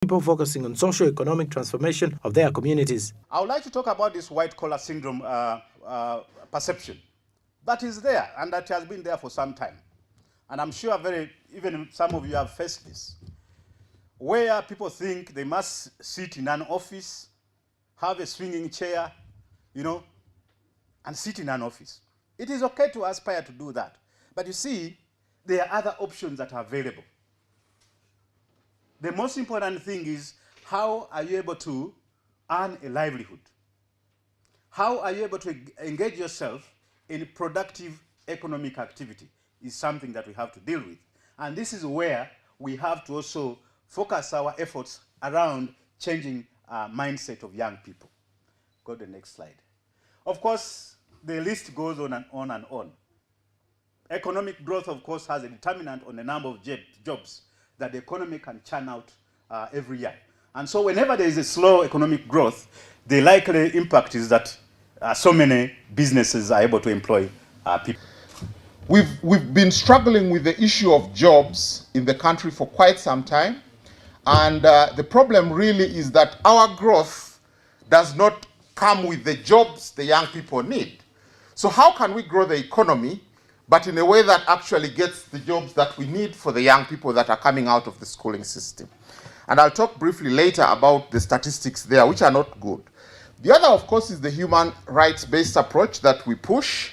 people focusing on socio-economic transformation of their communities. I would like to talk about this white-collar syndrome perception that is there and that has been there for some time. And I'm sure even some of you have faced this, where people think they must sit in an office, have a swinging chair, and sit in an office. It is okay to aspire to do that. But you see, there are other options that are available. The most important thing is, how are you able to earn a livelihood? How are you able to engage yourself in productive economic activity is something that we have to deal with. And this is where we have to also focus our efforts around changing mindset of young people. Go to the next slide. Of course, the list goes on and on and on. Economic growth, of course, has a determinant on the number of jobs that the economy can churn out every year. And so whenever there is a slow economic growth, the likely impact is that so many businesses are able to employ people. We've been struggling with the issue of jobs in the country for quite some time. And the problem really is that our growth does not come with the jobs the young people need. So how can we grow the economy, but in a way that actually gets the jobs that we need for the young people that are coming out of the schooling system? And I'll talk briefly later about the statistics there, which are not good. The other, of course, is the human rights-based approach that we push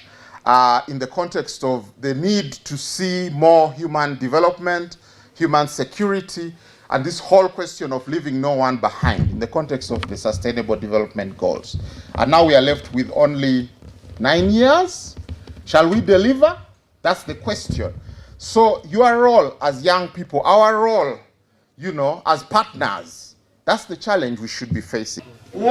in the context of the need to see more human development, human security, and this whole question of leaving no one behind in the context of the Sustainable Development Goals. And now we are left with only 9 years. Shall we deliver? That's the question. So your role as young people, our role, as partners, that's the challenge we should be facing. 1-0!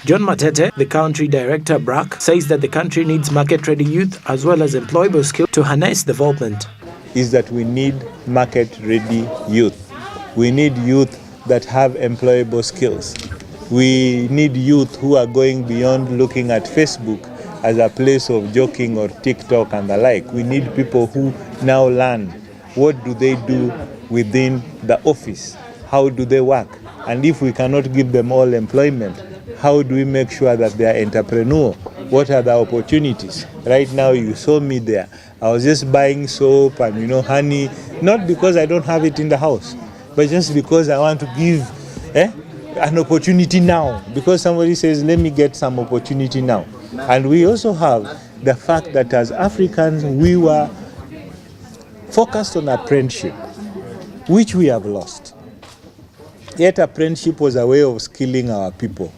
John Matete, the country director BRAC, says that the country needs market-ready youth as well as employable skills to harness development. Is that we need market-ready youth. We need youth that have employable skills. We need youth who are going beyond looking at Facebook as a place of joking or TikTok and the like. We need people who now learn what do they do within the office, how do they work, and if we cannot give them all employment, how do we make sure that they are entrepreneurial? What are the opportunities? Right now you saw me there. I was just buying soap and honey, not because I don't have it in the house, but just because I want to give an opportunity now, because somebody says, let me get some opportunity now. And we also have the fact that as Africans, we were focused on apprenticeship, which we have lost. Yet apprenticeship was a way of skilling our people.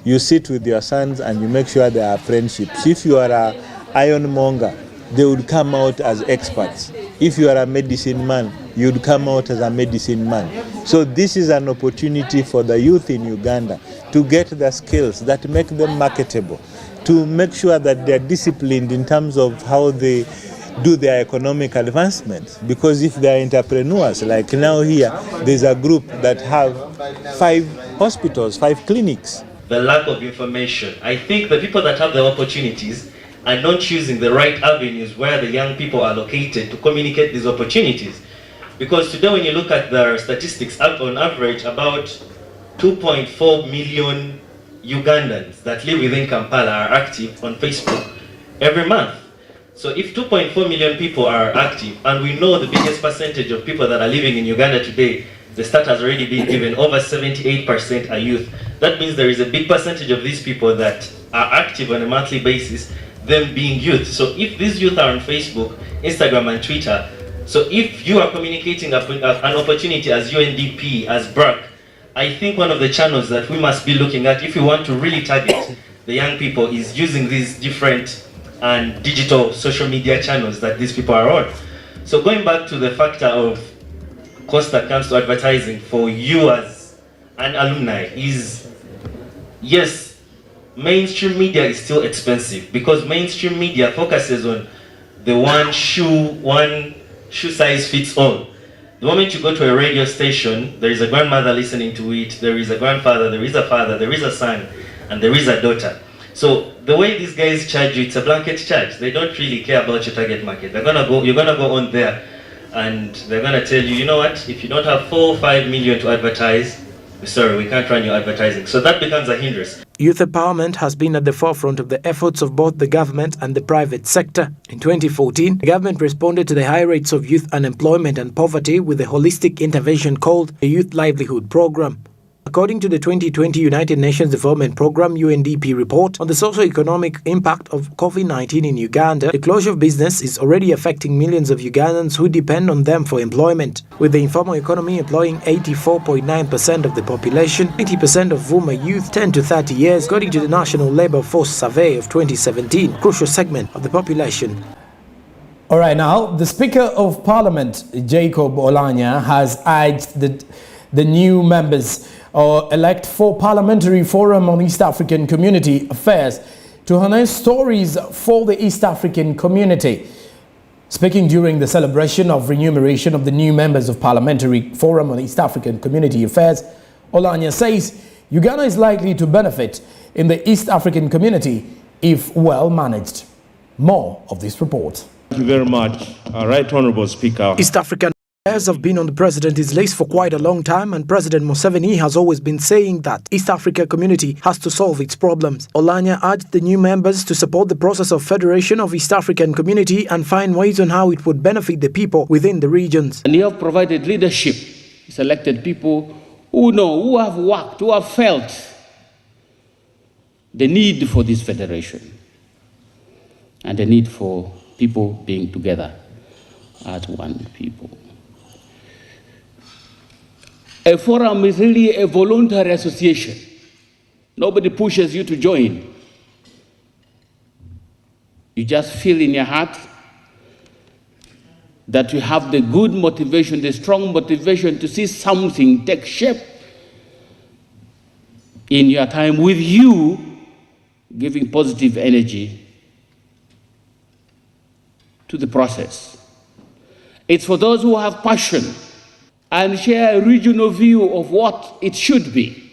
You sit with your sons and you make sure they are apprenticeships. If you are an ironmonger, they would come out as experts. If you are a medicine man, you would come out as a medicine man. So this is an opportunity for the youth in Uganda to get the skills that make them marketable, to make sure that they're disciplined in terms of how they do their economic advancements. Because if they're entrepreneurs, like now here, there's a group that have 5 hospitals, 5 clinics. The lack of information. I think the people that have the opportunities are not choosing the right avenues where the young people are located to communicate these opportunities. Because today when you look at the statistics, on average about 2.4 million Ugandans that live within Kampala are active on Facebook every month. So if 2.4 million people are active, and we know the biggest percentage of people that are living in Uganda today, the stat has already been given, over 78% are youth. That means there is a big percentage of these people that are active on a monthly basis, them being youth. So if these youth are on Facebook, Instagram and Twitter, so if you are communicating an opportunity as UNDP, as BRAC, I think one of the channels that we must be looking at if we want to really target the young people is using these different and digital social media channels that these people are on. So going back to the factor of cost that comes to advertising for you as an alumni is, yes, mainstream media is still expensive because mainstream media focuses on the one shoe size fits all. The moment you go to a radio station, there is a grandmother listening to it, there is a grandfather, there is a father, there is a son, and there is a daughter. So the way these guys charge you, it's a blanket charge. They don't really care about your target market. You're gonna go on there, and they're gonna tell you, you know what? If you don't have 4 or 5 million to advertise, sorry, we can't run your advertising. So that becomes a hindrance. Youth empowerment has been at the forefront of the efforts of both the government and the private sector. In 2014, the government responded to the high rates of youth unemployment and poverty with a holistic intervention called the Youth Livelihood Program. According to the 2020 United Nations Development Programme UNDP report on the socio-economic impact of COVID-19 in Uganda, the closure of business is already affecting millions of Ugandans who depend on them for employment, with the informal economy employing 84.9% of the population, 80% of whom are youth 10 to 30 years, according to the National Labour Force Survey of 2017, a crucial segment of the population. All right, now, the Speaker of Parliament, Jacob Oulanyah, has urged the new members elect for Parliamentary Forum on East African Community Affairs to harness stories for the East African community. Speaking during the celebration of remuneration of the new members of Parliamentary Forum on East African Community Affairs, Oulanyah says Uganda is likely to benefit in the East African community if well managed. More of this report. Thank you very much, Right Honourable Speaker. East African affairs have been on the president's list for quite a long time, and President Museveni has always been saying that East Africa community has to solve its problems. Oulanyah urged the new members to support the process of federation of East African community and find ways on how it would benefit the people within the regions. And you have provided leadership, selected people who know, who have worked, who have felt the need for this federation and the need for people being together as one people. A forum is really a voluntary association. Nobody pushes you to join. You just feel in your heart that you have the good motivation, the strong motivation to see something take shape in your time, with you giving positive energy to the process. It's for those who have passion and share a regional view of what it should be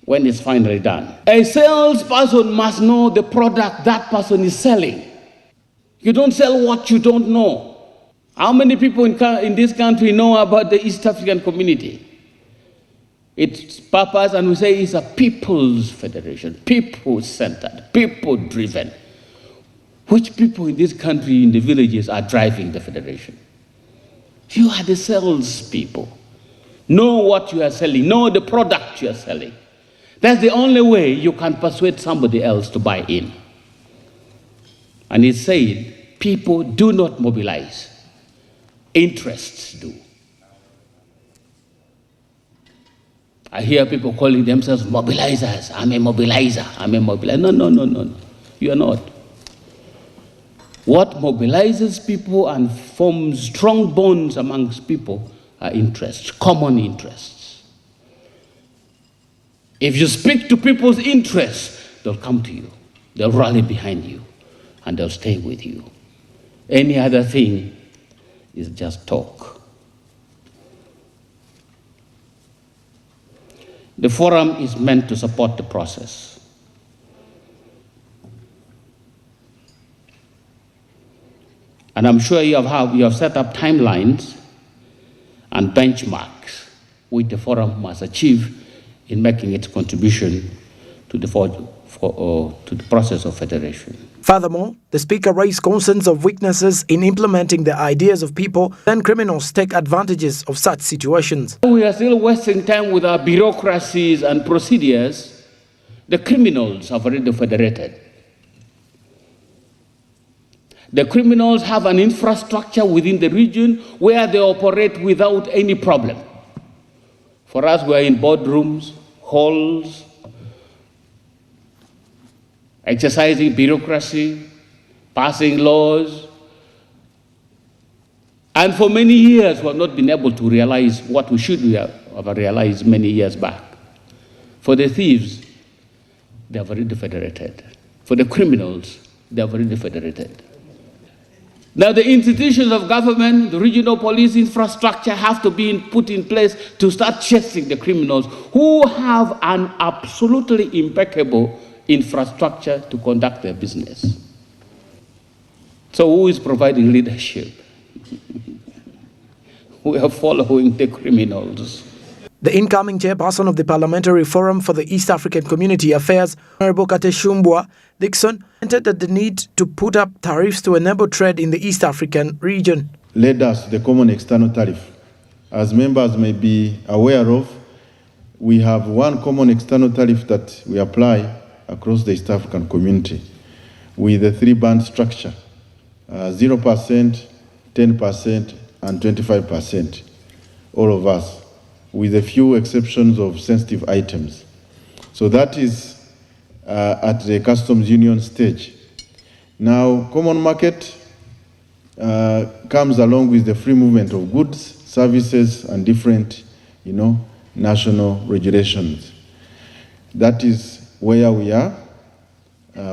when it's finally done. A salesperson must know the product that person is selling. You don't sell what you don't know. How many people in this country know about the East African community? Its purpose, and we say it's a people's federation, people-centered, people-driven. Which people in this country, in the villages, are driving the federation? You are the salespeople. Know what you are selling. Know the product you are selling. That's the only way you can persuade somebody else to buy in. And it said, people do not mobilize. Interests do. I hear people calling themselves mobilizers. I'm a mobilizer. I'm a mobilizer. No. You are not. What mobilizes people and forms strong bonds amongst people are interests, common interests. If you speak to people's interests, they'll come to you, they'll rally behind you, and they'll stay with you. Any other thing is just talk. The forum is meant to support the process. And I'm sure you have set up timelines and benchmarks which the forum must achieve in making its contribution to the process of federation. Furthermore, the Speaker raised concerns of weaknesses in implementing the ideas of people, then criminals take advantages of such situations. We are still wasting time with our bureaucracies and procedures. The criminals have already federated. The criminals have an infrastructure within the region where they operate without any problem. For us, we are in boardrooms, halls, exercising bureaucracy, passing laws. And for many years, we have not been able to realize what we should have realized many years back. For the thieves, they have already federated. For the criminals, they have already federated. Now the institutions of government, the regional police infrastructure have to be put in place to start chasing the criminals who have an absolutely impeccable infrastructure to conduct their business. So who is providing leadership? We are following the criminals. The incoming chairperson of the Parliamentary Forum for the East African Community Affairs, Honorable Kateshumbwa Dixon, hinted at the need to put up tariffs to enable trade in the East African region. Led us to the common external tariff. As members may be aware of, we have one common external tariff that we apply across the East African community with a three-band structure, 0%, 10%, and 25%, all of us, with a few exceptions of sensitive items. So that is at the customs union stage. Now, common market comes along with the free movement of goods, services, and different, national regulations. That is where we are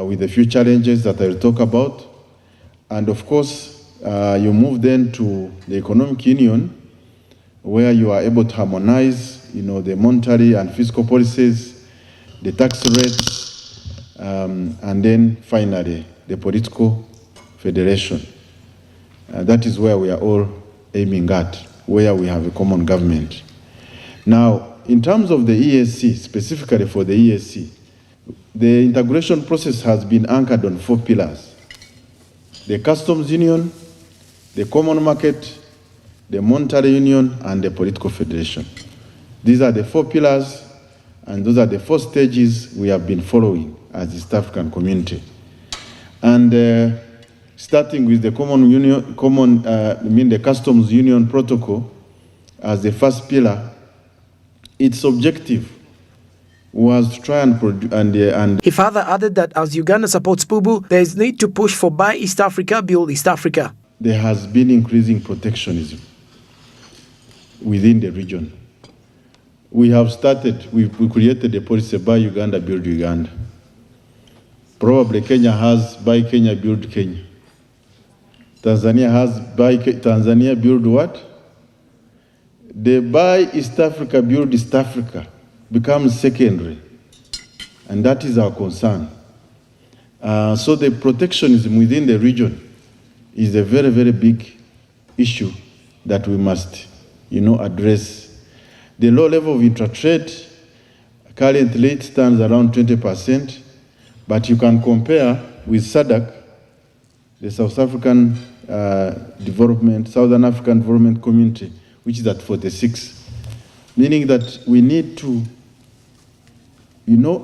with the few challenges that I will talk about. And of course, you move then to the economic union, where you are able to harmonize, the monetary and fiscal policies, the tax rates, and then finally the political federation. That is where we are all aiming at, where we have a common government. Now, in terms of the EAC, specifically for the EAC, the integration process has been anchored on 4 pillars: the customs union, the common market, the monetary union, and the political federation. These are the 4 pillars, and those are the 4 stages we have been following as the East African community. And starting with the the customs union protocol as the first pillar, its objective was to try and He further added that as Uganda supports PUBU, there is need to push for Buy East Africa, Build East Africa. There has been increasing protectionism within the region. We have started, we created a policy, Buy Uganda, Build Uganda. Probably Kenya has Buy Kenya, Build Kenya. Tanzania has Buy Tanzania, Build what? The Buy East Africa, Build East Africa becomes secondary, and that is our concern. So the protectionism within the region is a very, very big issue that we must, address. The low level of intra-trade currently it stands around 20%, but you can compare with SADC, the Southern African Development Community, which is at 46, meaning that we need to,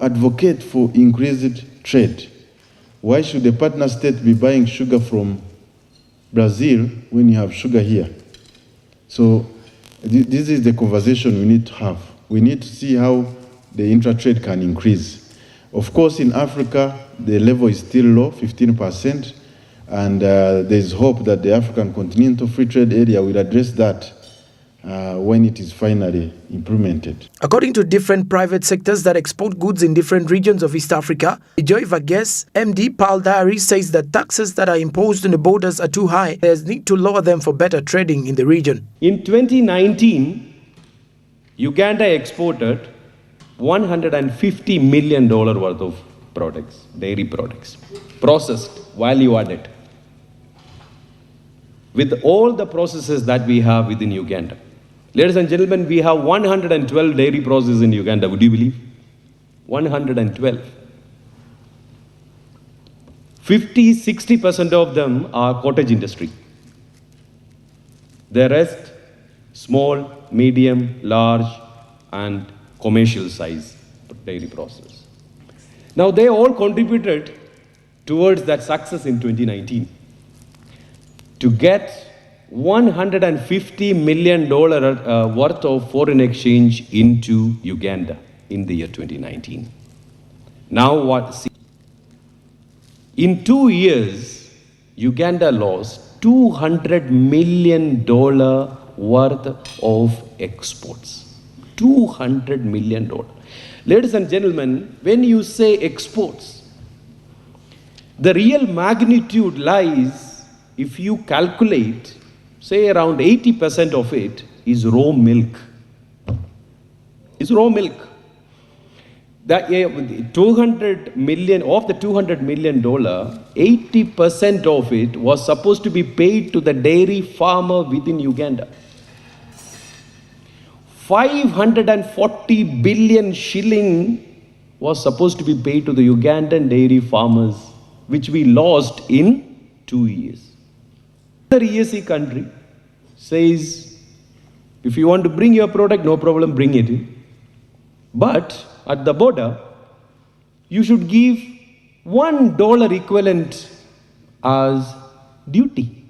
advocate for increased trade. Why should a partner state be buying sugar from Brazil when you have sugar here? So this is the conversation we need to have. We need to see how the intra-trade can increase. Of course, in Africa, the level is still low, 15%, and there's hope that the African Continental Free Trade Area will address that when it is finally implemented. According to different private sectors that export goods in different regions of East Africa, Joy Varghese, MD, Pearl Dairies, says that taxes that are imposed on the borders are too high. There's need to lower them for better trading in the region. In 2019, Uganda exported $150 million worth of products, dairy products, processed, value added, with all the processes that we have within Uganda. Ladies and gentlemen, we have 112 dairy processes in Uganda, would you believe? 112. 50-60% of them are cottage industry. The rest, small, medium, large, and commercial size dairy process. Now, they all contributed towards that success in 2019. To get $150 million worth of foreign exchange into Uganda in the year 2019. Now what? See, in 2 years, Uganda lost $200 million worth of exports. $200 million. Ladies and gentlemen, when you say exports, the real magnitude lies, if you calculate, say around 80% of it is raw milk. It's raw milk. That 200 million of the $200 million, 80% of it was supposed to be paid to the dairy farmer within Uganda. 540 billion shilling was supposed to be paid to the Ugandan dairy farmers, which we lost in 2 years. The EAC country says, if you want to bring your product, no problem, bring it in. But at the border, you should give $1 equivalent as duty.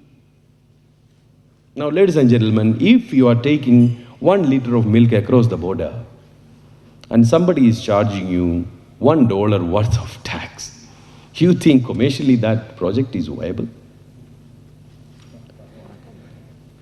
Now, ladies and gentlemen, if you are taking 1 liter of milk across the border and somebody is charging you $1 worth of tax, you think commercially that project is viable?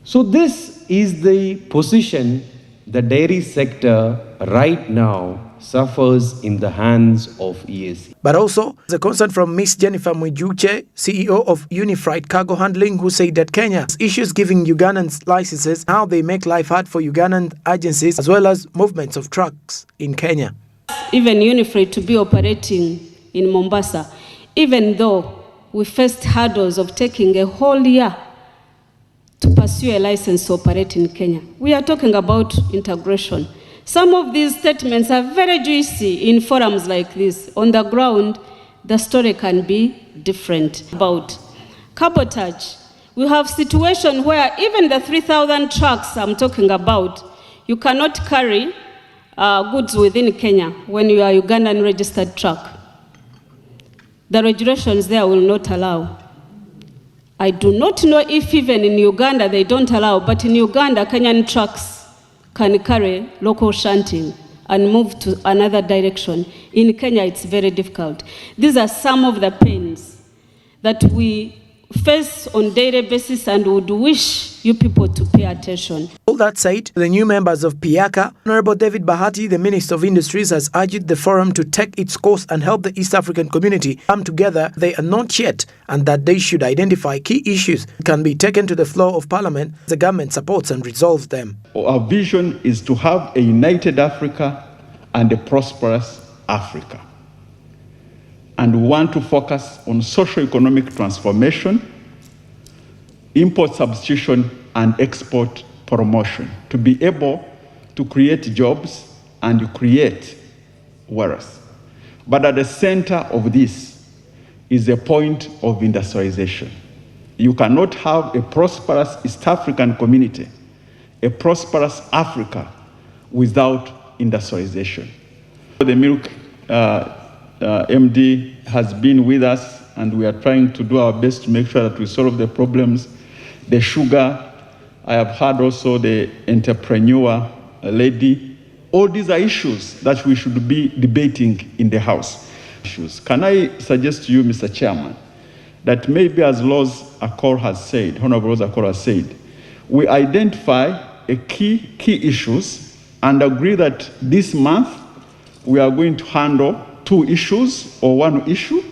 So this is the position the dairy sector right now suffers in the hands of EAC. But also, there's a concern from Ms. Jennifer Mwijuche, CEO of Unified Cargo Handling, who said that Kenya's issues giving Ugandans licenses, how they make life hard for Ugandan agencies, as well as movements of trucks in Kenya. Even Unified to be operating in Mombasa, even though we faced hurdles of taking a whole year to pursue a license to operate in Kenya. We are talking about integration. Some of these statements are very juicy in forums like this. On the ground, the story can be different. About cabotage, we have situations where even the 3,000 trucks I'm talking about, you cannot carry goods within Kenya when you are a Ugandan registered truck. The regulations there will not allow. I do not know if even in Uganda they don't allow, but in Uganda, Kenyan trucks can carry local shunting and move to another direction. In Kenya, it's very difficult. These are some of the pains that we face on daily basis and would wish you people to pay attention. All that said, the new members of PIACA, Honorable David Bahati, the Minister of Industries, has urged the forum to take its course and help the East African community come together. They are not yet, and that they should identify key issues that can be taken to the floor of Parliament. The government supports and resolves them. Our vision is to have a united Africa and a prosperous Africa. And we want to focus on socio-economic transformation, import substitution, and export promotion to be able to create jobs and create wealth. But at the center of this is a point of industrialization. You cannot have a prosperous East African community, a prosperous Africa, without industrialization. The milk MD has been with us, and we are trying to do our best to make sure that we solve the problems. The sugar, I have heard also the entrepreneur lady. All these are issues that we should be debating in the House. Can I suggest to you, Mr. Chairman, that maybe as Honorable Rose Akol has said, we identify a key issues and agree that this month we are going to handle 2 issues or 1 issue,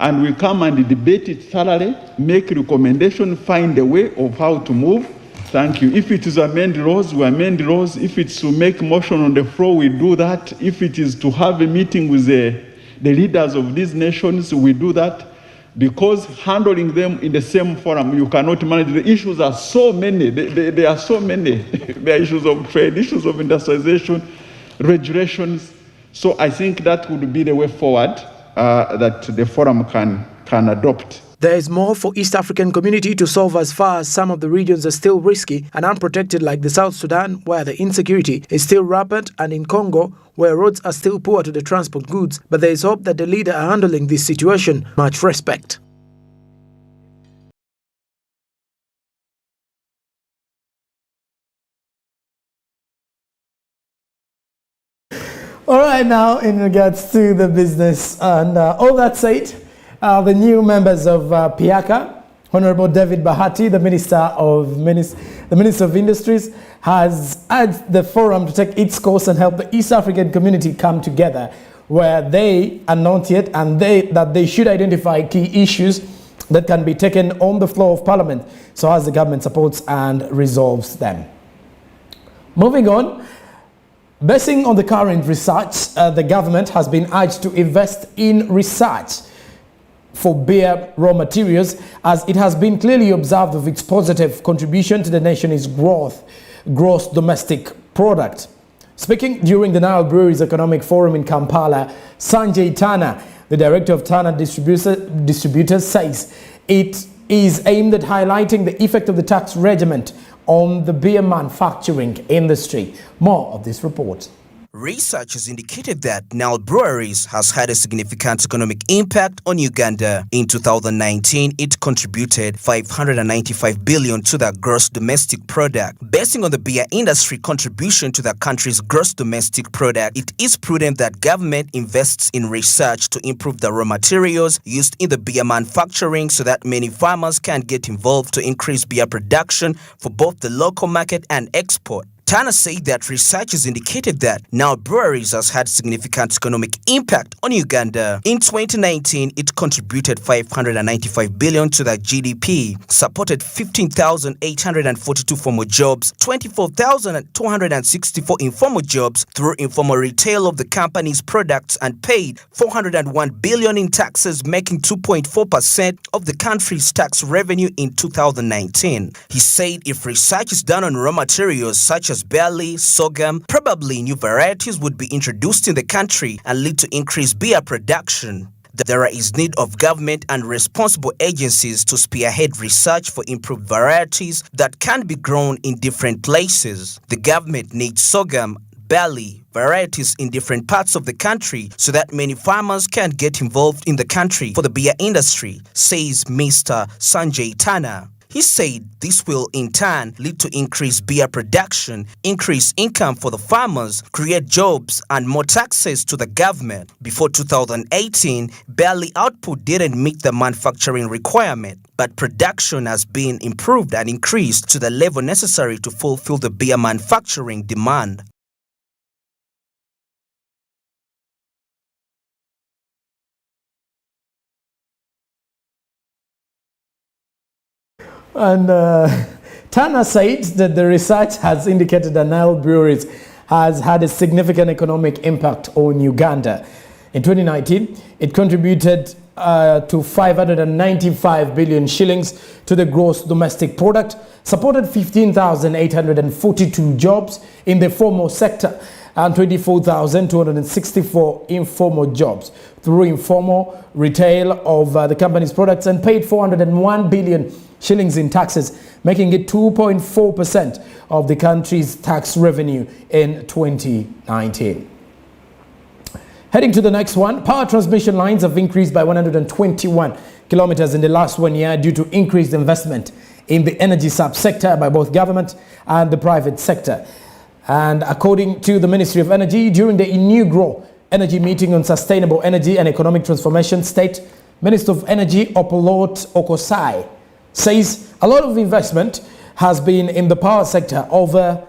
and we come and debate it thoroughly, make recommendation, find a way of how to move. Thank you. If it is amend laws, we amend laws. If it's to make motion on the floor, we do that. If it is to have a meeting with the leaders of these nations, we do that. Because handling them in the same forum, you cannot manage. The issues are so many. There are so many. There are issues of trade, issues of industrialization, regulations. So I think that would be the way forward that the forum can adopt. There is more for East African community to solve as far as some of the regions are still risky and unprotected, like the South Sudan, where the insecurity is still rampant, and in Congo, where roads are still poor to the transport goods. But there is hope that the leader are handling this situation. Much respect. All right, now in regards to the business and all that said, the new members of PIACA, Honorable David Bahati, the Minister of Industries, has urged the forum to take its course and help the East African community come together, where they are not yet, and that they should identify key issues that can be taken on the floor of Parliament, so as the government supports and resolves them. Moving on. Basing on the current research, the government has been urged to invest in research for beer raw materials, as it has been clearly observed of its positive contribution to the nation's gross domestic product. Speaking during the Nile Breweries Economic Forum in Kampala, Sanjay Tana, the director of Tana Distributors, says it is aimed at highlighting the effect of the tax regiment on the beer manufacturing industry. More of this report. Research has indicated that Nile Breweries has had a significant economic impact on Uganda. In 2019, it contributed 595 billion to the gross domestic product. Basing on the beer industry contribution to the country's gross domestic product, it is prudent that government invests in research to improve the raw materials used in the beer manufacturing so that many farmers can get involved to increase beer production for both the local market and export. Tana said that research has indicated that Nile Breweries has had significant economic impact on Uganda. In 2019, it contributed 595 billion to the GDP, supported 15,842 formal jobs, 24,264 informal jobs through informal retail of the company's products, and paid 401 billion in taxes, making 2.4% of the country's tax revenue in 2019. He said if research is done on raw materials such as barley, sorghum, probably new varieties would be introduced in the country and lead to increased beer production. There is need of government and responsible agencies to spearhead research for improved varieties that can be grown in different places. The government needs sorghum, barley varieties in different parts of the country so that many farmers can get involved in the country for the beer industry, says Mr. Sanjay Tana. He said this will in turn lead to increased beer production, increased income for the farmers, create jobs and more taxes to the government. Before 2018, barley output didn't meet the manufacturing requirement, but production has been improved and increased to the level necessary to fulfill the beer manufacturing demand. And Tana said that the research has indicated that Nile Breweries has had a significant economic impact on Uganda. In 2019, it contributed to 595 billion shillings to the gross domestic product, supported 15,842 jobs in the formal sector and 24,264 informal jobs through informal retail of the company's products, and paid 401 billion shillings in taxes, making it 2.4% of the country's tax revenue in 2019. Heading to the next one, power transmission lines have increased by 121 kilometers in the last 1 year due to increased investment in the energy subsector by both government and the private sector. And according to the Ministry of Energy, during the inaugural energy meeting on sustainable energy and economic transformation, State Minister of Energy Opolot Okosai says a lot of investment has been in the power sector over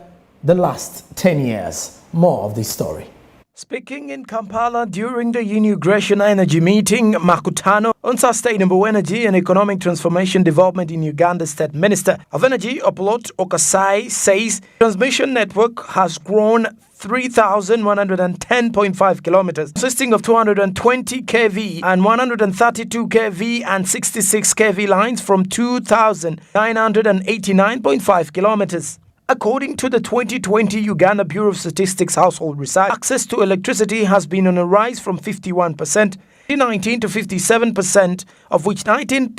the last 10 years. More of this story. Speaking in Kampala during the inauguration energy meeting, Makutano on sustainable energy and economic transformation development in Uganda, State Minister of Energy Opolot Okosai says transmission network has grown 3,110.5 kilometers, consisting of 220 kV and 132 kV and 66 kV lines from 2,989.5 kilometers. According to the 2020 Uganda Bureau of Statistics Household Research, access to electricity has been on a rise from 51% in 2019 to 57%, of which 19%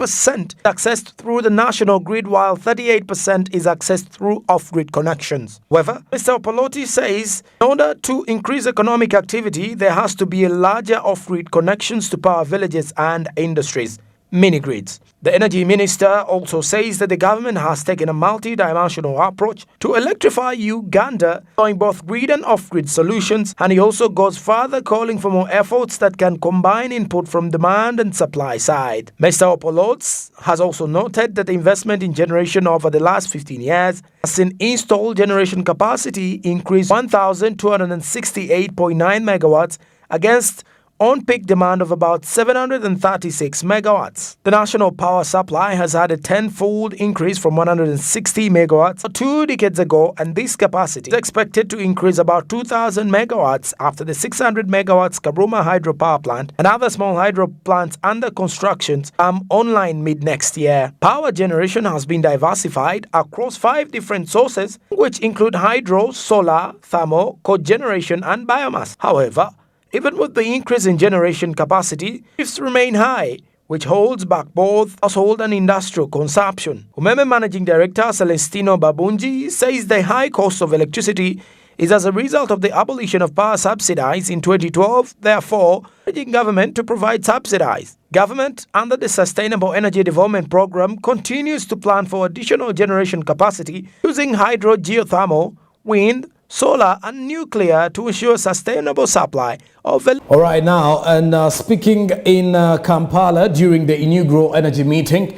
accessed through the national grid, while 38% is accessed through off-grid connections. However, Mr. Opoloti says in order to increase economic activity, there has to be a larger off-grid connections to power villages and industries. Mini-grids. The Energy Minister also says that the government has taken a multi-dimensional approach to electrify Uganda, employing both grid and off-grid solutions, and he also goes further, calling for more efforts that can combine input from demand and supply side. Mr. Opolots has also noted that the investment in generation over the last 15 years has seen installed generation capacity increase 1,268.9 megawatts against on-peak demand of about 736 megawatts. The national power supply has had a tenfold increase from 160 megawatts 2 decades ago, and this capacity is expected to increase about 2,000 megawatts after the 600 megawatts Karuma hydropower plant and other small hydro plants under construction come online mid-next year. Power generation has been diversified across 5 different sources, which include hydro, solar, thermal, cogeneration, and biomass. However, even with the increase in generation capacity, shifts remain high, which holds back both household and industrial consumption. Umeme Managing Director Celestino Babunji says the high cost of electricity is as a result of the abolition of power subsidies in 2012, therefore urging government to provide subsidies. Government, under the Sustainable Energy Development Program, continues to plan for additional generation capacity using hydro, geothermal, wind, solar and nuclear to ensure sustainable supply of All right, now, and speaking in Kampala during the inaugural energy meeting,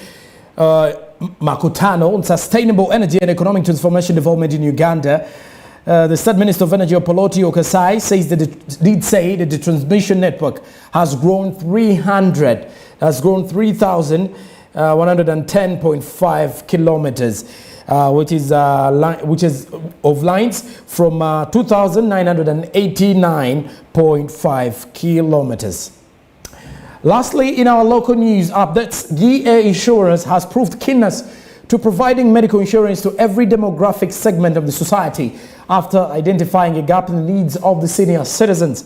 Makutano on sustainable energy and economic transformation development in Uganda, the State Minister of Energy, Opoloti Okasai, says that the transmission network has grown 3,110.5 kilometers. Which is of lines from 2,989.5 kilometers. Lastly, in our local news updates, GA Insurance has proved keenness to providing medical insurance to every demographic segment of the society after identifying a gap in the needs of the senior citizens.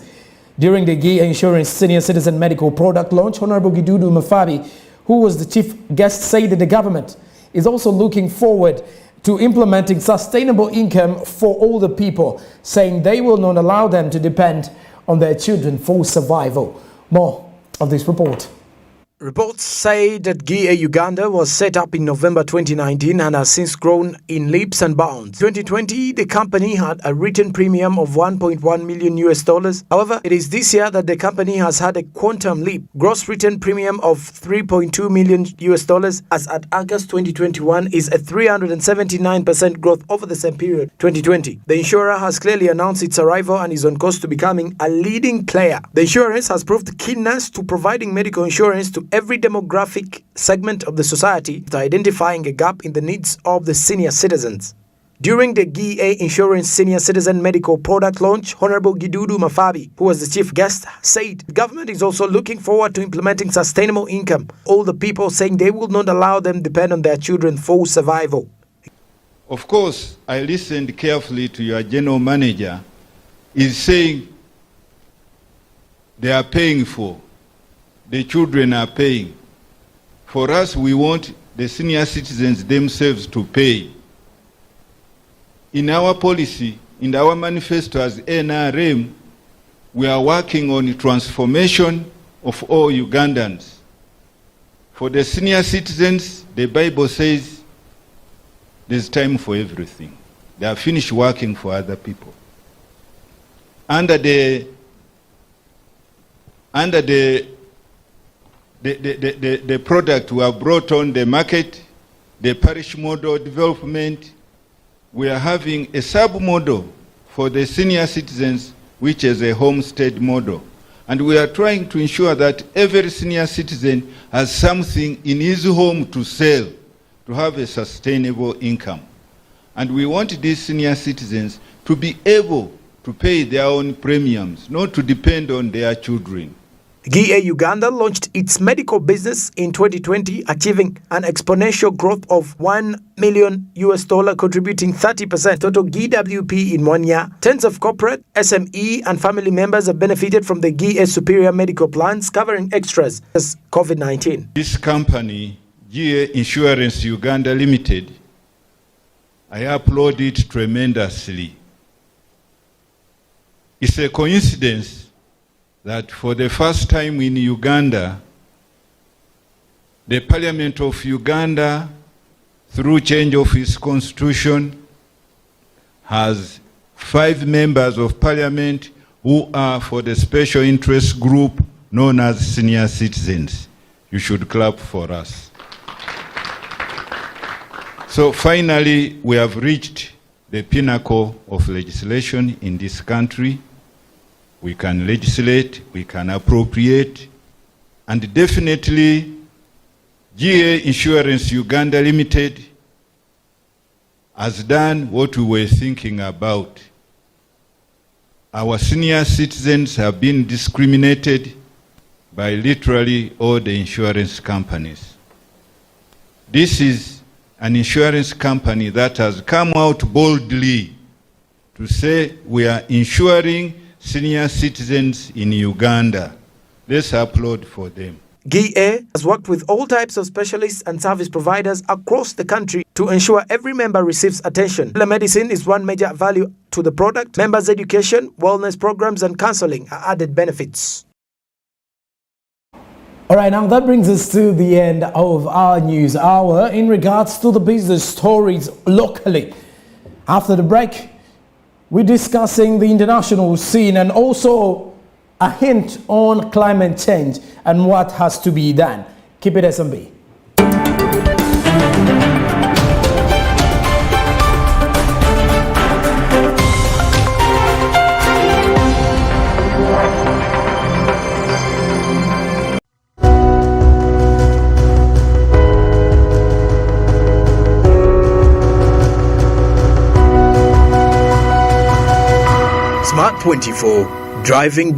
During the GA Insurance Senior Citizen Medical Product launch, Honorable Gidudu Mafabi, who was the chief guest, said that the government is also looking forward to implementing sustainable income for older people, saying they will not allow them to depend on their children for survival. More of this report. Reports say that GA Uganda was set up in November 2019 and has since grown in leaps and bounds. 2020, the company had a written premium of $1.1 million. However, it is this year that the company has had a quantum leap. Gross written premium of $3.2 million as at August 2021 is a 379% growth over the same period, 2020. The insurer has clearly announced its arrival and is on course to becoming a leading player. The insurance has proved keenness to providing medical insurance to every demographic segment of the society, identifying a gap in the needs of the senior citizens. During the GA Insurance Senior Citizen Medical Product launch, Honorable Gidudu Mafabi, who was the chief guest, said the government is also looking forward to implementing sustainable income. All the people saying they will not allow them depend on their children for survival. Of course, I listened carefully to your general manager. He's saying they are paying for. The children are paying. For us, we want the senior citizens themselves to pay. In our policy, in our manifesto as NRM, we are working on transformation of all Ugandans. For the senior citizens, the Bible says there's time for everything. They are finished working for other people. Under the product we have brought on the market, the parish model development, we are having a sub-model for the senior citizens, which is a homestead model. And we are trying to ensure that every senior citizen has something in his home to sell, to have a sustainable income. And we want these senior citizens to be able to pay their own premiums, not to depend on their children. GA Uganda launched its medical business in 2020, achieving an exponential growth of $1 million, contributing 30% total GWP in 1 year. Tens of corporate, SME, and family members have benefited from the GA Superior Medical Plans, covering extras as COVID-19. This company, GA Insurance Uganda Limited, I applaud it tremendously. It's a coincidence that for the first time in Uganda, the Parliament of Uganda, through change of its constitution, has 5 members of Parliament who are for the special interest group known as senior citizens. You should clap for us. So finally, we have reached the pinnacle of legislation in this country. we can legislate, we can appropriate, and definitely GA Insurance Uganda Limited has done what we were thinking about. Our senior citizens have been discriminated by literally all the insurance companies. This is an insurance company that has come out boldly to say we are insuring senior citizens in Uganda. Let's applaud for them. GA has worked with all types of specialists and service providers across the country to ensure every member receives attention. Telemedicine is one major value to the product. Members' education, wellness programs, and counseling are added benefits. All right, now that brings us to the end of our news hour in regards to the business stories locally. After the break, we're discussing the international scene and also a hint on climate change and what has to be done. Keep it SMB. Smart 24, driving